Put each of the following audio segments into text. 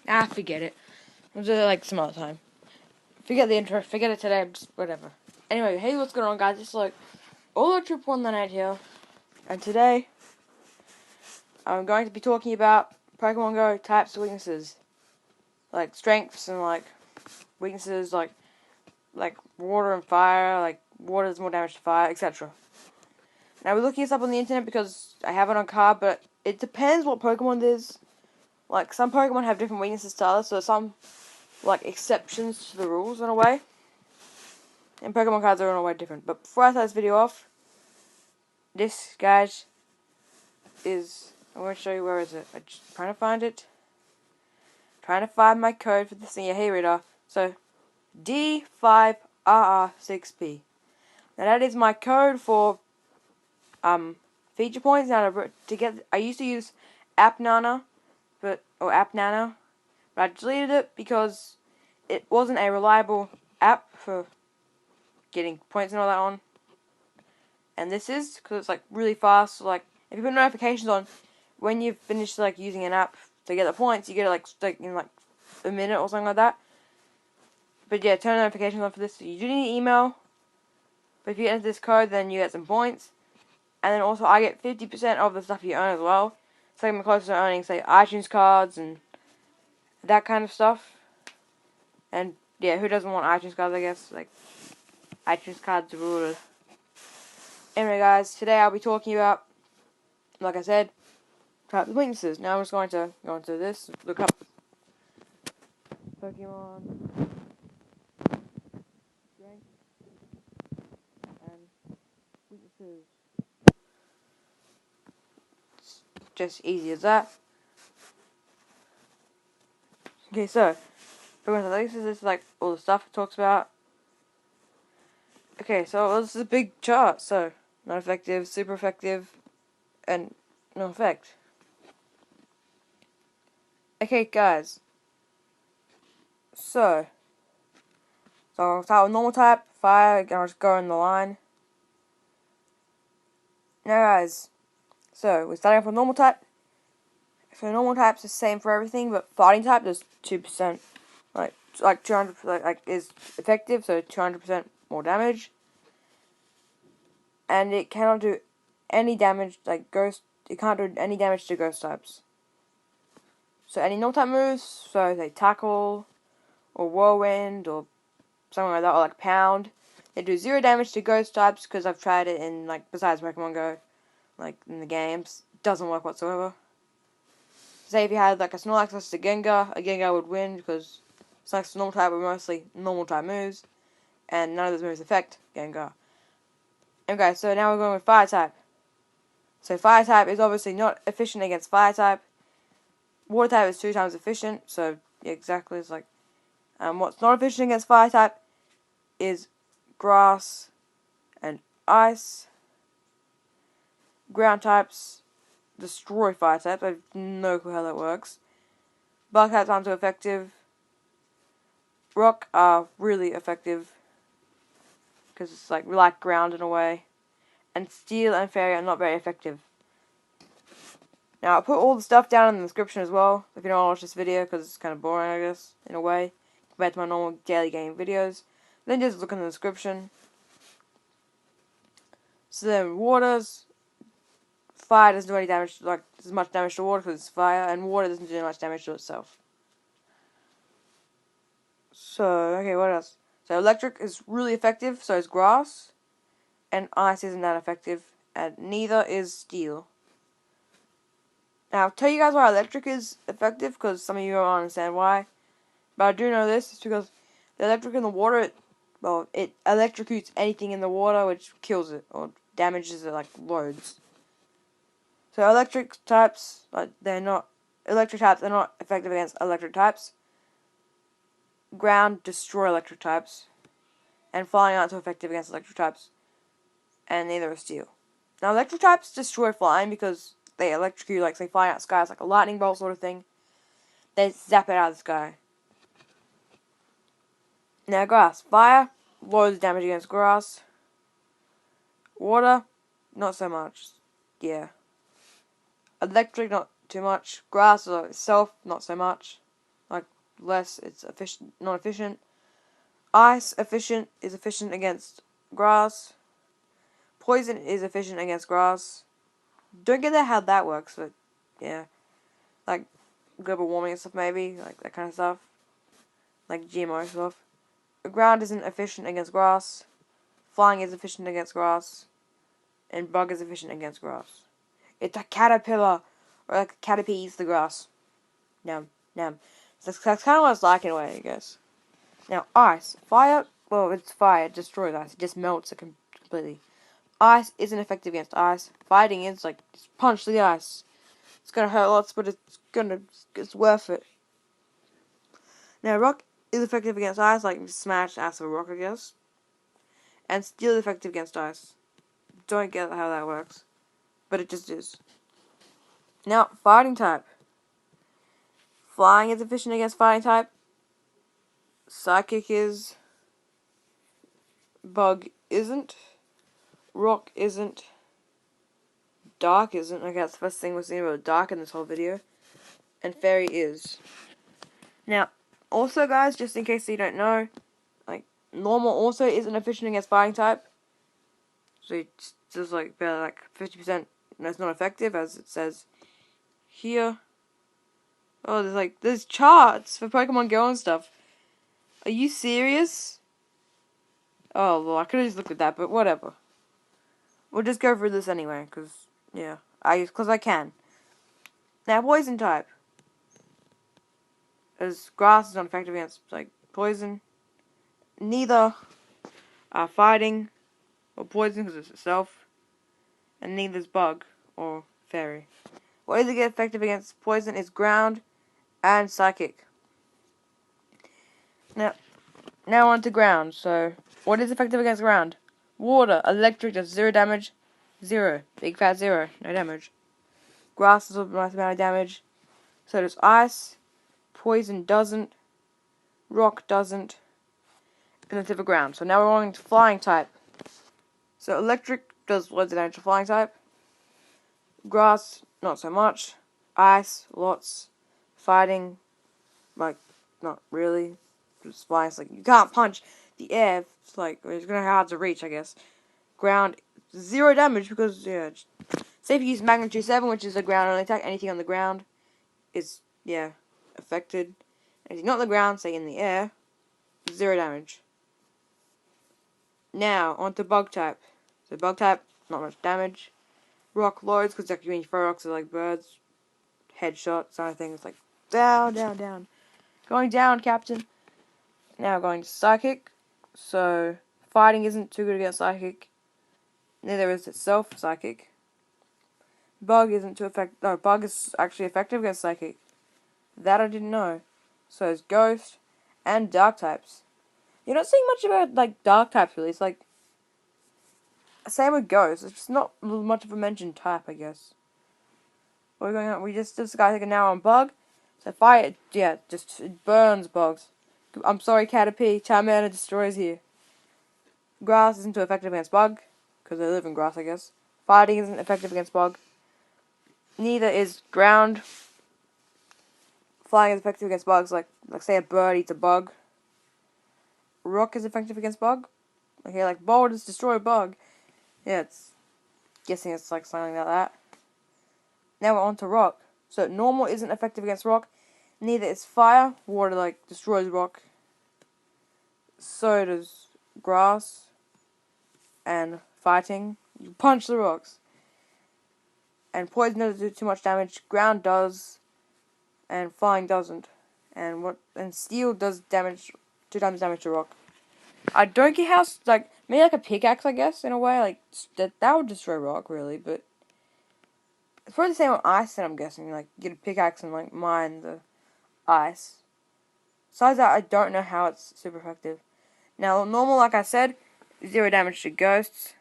Forget it. We'll do it like some other time. Forget the intro. Forget it today. Just whatever. Anyway, hey, what's going on, guys? It's like all Trip 198 here, and today I'm going to be talking about Pokemon Go types and weaknesses, like strengths and like weaknesses, like water and fire. Like water does more damage to fire, etc. Now we're looking this up on the internet because I have it on card, but it depends what Pokemon it is. Like some Pokemon have different weaknesses to others, so some like exceptions to the rules in a way. And Pokemon cards are in a way different. But before I start this video off, this, guys, is... I'm going to show you where is it. I'm just trying to find it. Trying to find my code for this thing. Yeah, here it are. So, D5RR6P. Now that is my code for feature points. Now to get... I used to use App Nano, but I deleted it because it wasn't a reliable app for getting points and all that on. And this is because it's like really fast. So, like if you put notifications on when you've finished like using an app to get the points, you get it like in like a minute or something like that. But yeah, turn notifications on for this. So you do need email, but if you enter this code, then you get some points. And then also I get 50% of the stuff you earn as well. So I'm closer to earning, say, iTunes cards and that kind of stuff. And yeah, who doesn't want iTunes cards? I guess like iTunes cards are ruled. Anyway, guys, today I'll be talking about, like I said, types of weaknesses. Now I'm just going to go into this, look up Pokemon strength and weaknesses. It's just easy as that. Okay, so Pokemon this is like all the stuff it talks about. Okay, so this is a big chart. So not effective, super effective, and no effect. Okay, guys. So I'll start with normal type, fire, and I'll just go in the line. Now, guys, so we're starting off with normal type. So normal type's the same for everything, but fighting type does 2%, like 200, like is effective, so 200% more damage, and it cannot do any damage like ghost. It can't do any damage to ghost types. So any normal type moves, so say tackle or whirlwind or something like that, or like pound, they do 0 damage to ghost types because I've tried it in like besides Pokemon Go, like in the games, it doesn't work whatsoever. Say if you had like a Snorlax versus a Gengar would win because Snorlax's normal type were mostly normal type moves, and none of those moves affect Gengar. Okay, so now we're going with fire type. So fire type is obviously not efficient against fire type. Water type is 2 times efficient, so yeah, exactly. It's like what's not efficient against fire type is grass and ice. Ground types destroy fire types. I have no clue how that works. Bug types aren't so effective. Rock are really effective because it's like ground in a way. And steel and fairy are not very effective. Now I'll put all the stuff down in the description as well if you don't want to watch this video because it's kind of boring, I guess, in a way, compared to my normal daily game videos. Then just look in the description. So then waters, fire doesn't do any damage, like as much damage to water because it's fire, and water doesn't do much damage to itself. So, okay, what else? So electric is really effective, so is grass, and ice isn't that effective, and neither is steel. Now, I'll tell you guys why electric is effective, because some of you don't understand why, but I do know this, it's because the electric in the water, it electrocutes anything in the water, which kills it, or damages it, like, loads. So electric types are not effective against electric types. Ground destroy electric types, and flying aren't so effective against electric types, and neither is steel. Now electric types destroy flying because they electrocute, like say flying out of the sky, it's like a lightning bolt sort of thing. They zap it out of the sky. Now grass, fire, loads of damage against grass. Water, not so much. Yeah. Electric, not too much. Grass itself, not so much. Like less, it's not efficient. Ice is efficient against grass. Poison is efficient against grass. Don't get how that works, but yeah, like global warming and stuff, maybe like that kind of stuff, like GMO stuff. Ground isn't efficient against grass. Flying is efficient against grass, and bug is efficient against grass. It's a caterpillar, or like a caterpie eats the grass. Nom, nom. So that's kind of what it's like in a way, I guess. Now, ice. Fire, well, it's fire. It destroys ice. It just melts it completely. Ice isn't effective against ice. Fighting is like, just punch the ice. It's gonna hurt lots, but it's worth it. Now, rock is effective against ice, like smash ass of a rock, I guess. And steel is effective against ice. Don't get how that works, but it just is. Now, fighting type. Flying is efficient against fighting type. Psychic is. Bug isn't. Rock isn't. Dark isn't. Okay, that's the first thing we're seeing about dark in this whole video. And fairy is. Now, also guys, just in case you don't know, like, normal also isn't efficient against fighting type. So it's just like about like 50%, no, it's not effective, as it says here. Oh, there's charts for Pokemon Go and stuff. Are you serious? Oh, well, I could have just looked at that, but whatever. We'll just go through this anyway, because, yeah, because I can. Now, poison type. As grass is not effective against, like, poison. Neither are fighting or poison, because it's itself. And neither is bug or fairy. What is effective against poison is ground and psychic. Now on to ground. So, what is effective against ground? Water. Electric does 0 damage. 0. Big fat 0. No damage. Grass does a nice amount of damage. So does ice. Poison doesn't. Rock doesn't. And then to the ground. So now we're on to flying type. So electric does loads of damage to flying type. Grass, not so much. Ice, lots. Fighting, like, not really. Just flying, it's like, you can't punch the air. It's like, it's gonna be hard to reach, I guess. Ground, 0 damage because, yeah. Say if you use magnitude 7, which is a ground only attack, anything on the ground is, yeah, affected. Anything not on the ground, say in the air, 0 damage. Now, on to bug type. So bug type, not much damage. Rock loads, because like when you throw rocks are like birds. Headshot, kind of thing. It's like, down, down, down. Going down, Captain. Now going to psychic. So, fighting isn't too good against psychic. Neither is itself psychic. Bug isn't too effective. No, bug is actually effective against psychic. That I didn't know. So is ghost and dark types. You're not seeing much about like dark types really. It's like same with ghost. It's just not much of a mentioned type, I guess. What are we going on? We just discussing now on bug. So fire, yeah, just it burns bugs. I'm sorry, Caterpie. Charmander destroys you. Grass isn't too effective against bug because they live in grass, I guess. Fighting isn't effective against bug. Neither is ground. Flying is effective against bugs, like say a bird eats a bug. Rock is effective against bug. Okay, like boulders destroy a bug. Yeah, it's guessing it's like something like that. Now we're on to rock. So normal isn't effective against rock. Neither is fire. Water like destroys rock. So does grass. And fighting. You punch the rocks. And poison doesn't do too much damage. Ground does. And flying doesn't. And steel does damage, 2 times damage to rock. I don't get how, like, maybe like a pickaxe, I guess, in a way. Like, that would destroy rock, really, but it's probably the same with ice, then I'm guessing. Like, get a pickaxe and, like, mine the ice. Besides that, I don't know how it's super effective. Now, normal, like I said, 0 damage to ghosts.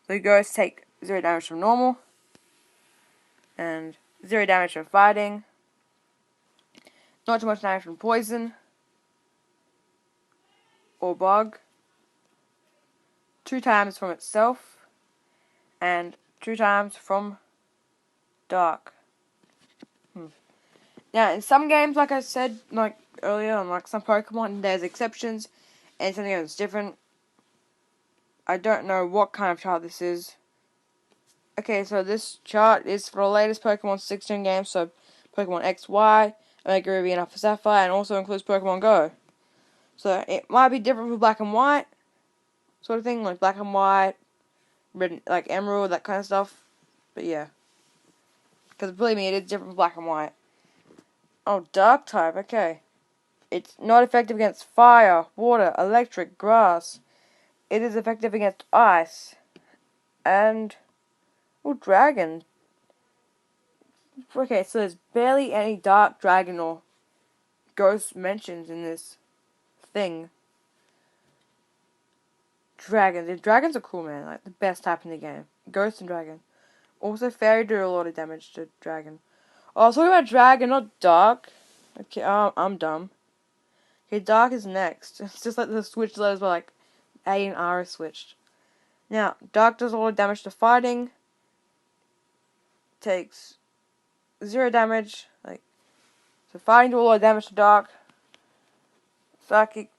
So ghosts take 0 damage from normal. And 0 damage from fighting. Not too much damage from poison. Or bug. 2 times from itself. And 2 times from dark. Now, in some games, like I said, like earlier, on like some Pokemon, there's exceptions, and some games it's different. I don't know what kind of chart this is. Okay, so this chart is for the latest Pokemon 16 games, so Pokemon X, Y, Omega Ruby, and Alpha Sapphire, and also includes Pokemon Go. So it might be different for Black and White, sort of thing, like Black and White, Red, like Emerald, that kind of stuff. But yeah, because believe me, it is different for Black and White. Oh, Dark type, okay. It's not effective against fire, water, electric, grass. It is effective against ice, and dragon. Okay, so there's barely any dark dragon or ghost mentions in this thing. Dragons. The dragons are cool, man. Like, the best type in the game. Ghost and dragon. Also, fairy do a lot of damage to dragon. Oh, I was talking about dragon, not dark. Okay, I'm dumb. Okay, dark is next. It's just like the switch letters were like A and R are switched. Now, dark does a lot of damage to fighting. Takes 0 damage. Like, so fighting do a lot of damage to dark. Psychic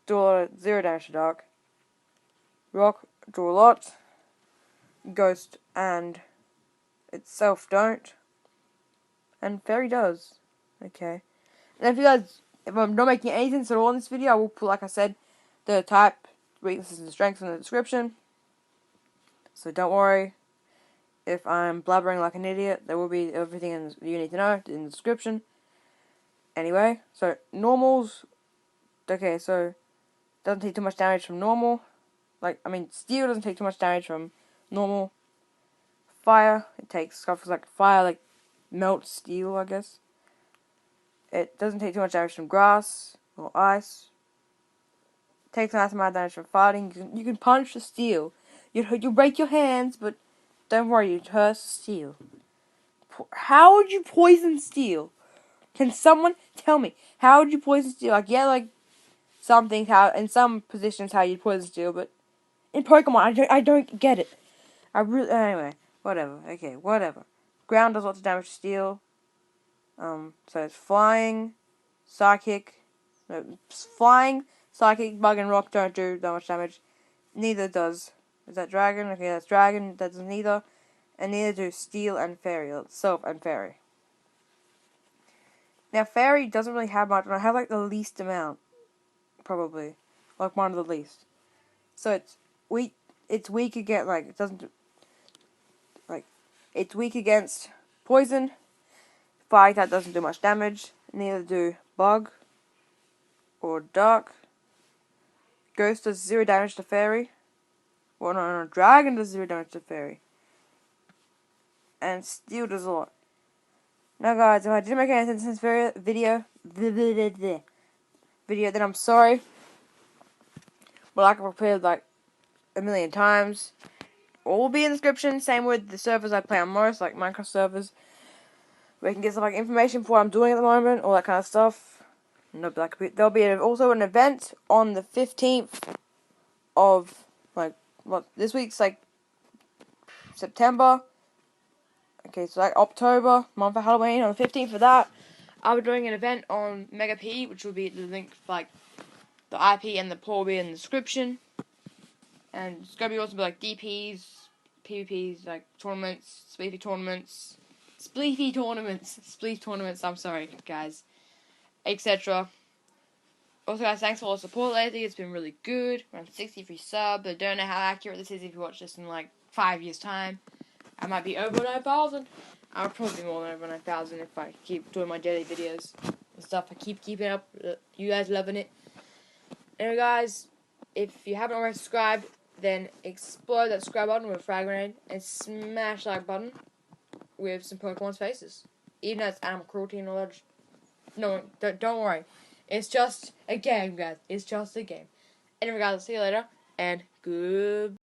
do a lot of 0 damage to dark. Rock do a lot. Ghost and itself don't. And fairy does. Okay. And if I'm not making any sense at all in this video, I will put, like I said, the type, weaknesses, and strengths in the description. So don't worry. If I'm blabbering like an idiot, there will be everything you need to know in the description. Anyway, so normals. Okay, so doesn't take too much damage from normal. Steel doesn't take too much damage from normal. Fire, it takes stuff like fire, like melts steel, I guess. It doesn't take too much damage from grass or ice. It takes a nice amount of damage from fighting. You can punch the steel. You break your hands, but don't worry, it hurts steel. How would you poison steel? Can someone tell me how would you poison steel? Some things how in some positions how you poison steel, but in Pokemon I don't get it. Anyway, whatever. Okay, whatever. Ground does lots of damage to steel. So it's flying, psychic, bug, and rock don't do that much damage. Neither does. Is that dragon? Okay, that's dragon. That does neither. And neither do steel and fairy. Self and fairy. Now, fairy doesn't really have much, but I have like the least amount. Probably. Like one of the least. So it's weak. It's weak against, it doesn't, it's weak against poison. Fire that doesn't do much damage. Neither do bug or dark. Ghost does 0 damage to fairy. Well, no, dragon does 0 damage to fairy. And steel does a lot. Now, guys, if I didn't make any sense in this video, then I'm sorry. But like I've prepared like a million times. All will be in the description. Same with the servers I play on most, like Minecraft servers, where you can get some information for what I'm doing at the moment, all that kind of stuff. There'll be also an event on the 15th of this week's September. Okay, so October, month of Halloween, on the 15th of that, I'll be doing an event on Mega P, which will be the link for the IP and the port will be in the description. And it's gonna be also DPs, PvPs, tournaments, spleefy tournaments, I'm sorry, guys, etc. Also, guys, thanks for all the support lately. It's been really good. We're on 63 subs. I don't know how accurate this is if you watch this in 5 years' time. I might be over 9,000. I'll probably be more than over 9,000 if I keep doing my daily videos and stuff. I keep keeping up. You guys loving it. Anyway, guys, if you haven't already subscribed, then explode that subscribe button with a frag grenade and smash that like button with some Pokemon's faces. Even though it's animal cruelty and all that. No, don't worry. It's just a game, guys. It's just a game. Anyway, guys, I'll see you later, and goodbye.